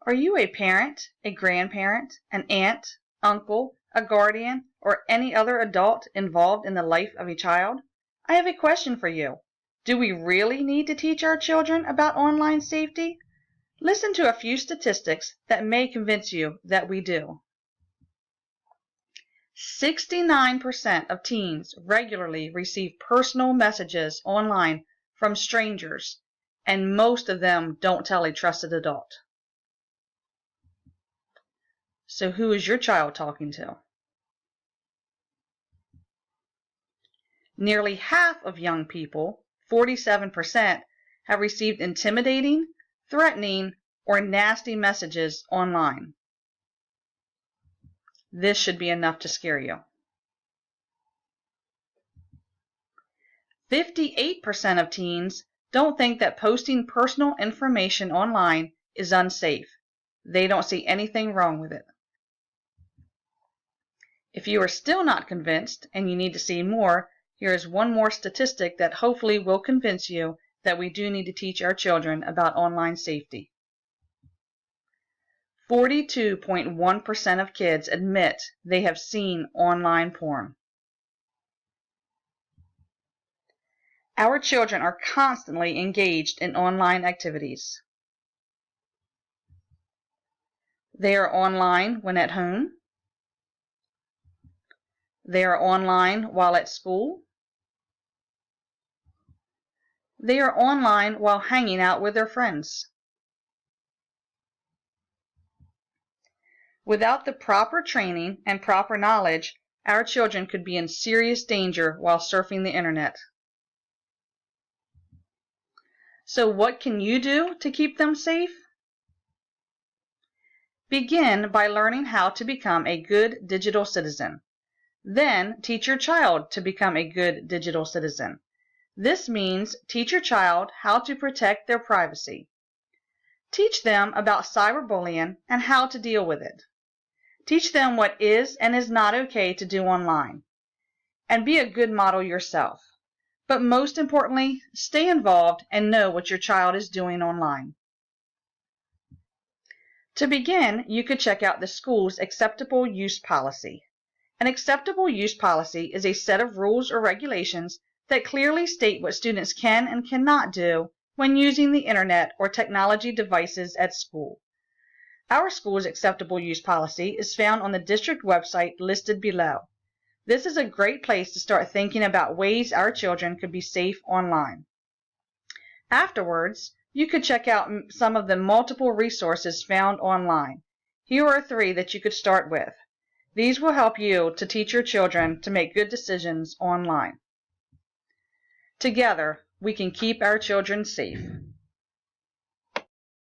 Are you a parent, a grandparent, an aunt, uncle, a guardian, or any other adult involved in the life of a child? I have a question for you. Do we really need to teach our children about online safety? Listen to a few statistics that may convince you that we do. 69% of teens regularly receive personal messages online from strangers, and most of them don't tell a trusted adult. So who is your child talking to? Nearly half of young people, 47%, have received intimidating, threatening, or nasty messages online. This should be enough to scare you. 58% of teens don't think that posting personal information online is unsafe. They don't see anything wrong with it. If you are still not convinced and you need to see more, here is one more statistic that hopefully will convince you that we do need to teach our children about online safety. 42.1% of kids admit they have seen online porn. Our children are constantly engaged in online activities. They are online when at home. They are online while at school. They are online while hanging out with their friends. Without the proper training and proper knowledge, our children could be in serious danger while surfing the internet. So what can you do to keep them safe? Begin by learning how to become a good digital citizen. Then teach your child to become a good digital citizen. This means teach your child how to protect their privacy. Teach them about cyberbullying and how to deal with it. Teach them what is and is not okay to do online. And be a good model yourself. But most importantly, stay involved and know what your child is doing online. To begin, you could check out the school's acceptable use policy. An acceptable use policy is a set of rules or regulations that clearly state what students can and cannot do when using the internet or technology devices at school. Our school's acceptable use policy is found on the district website listed below. This is a great place to start thinking about ways our children could be safe online. Afterwards, you could check out some of the multiple resources found online. Here are 3 that you could start with. These will help you to teach your children to make good decisions online. Together, we can keep our children safe.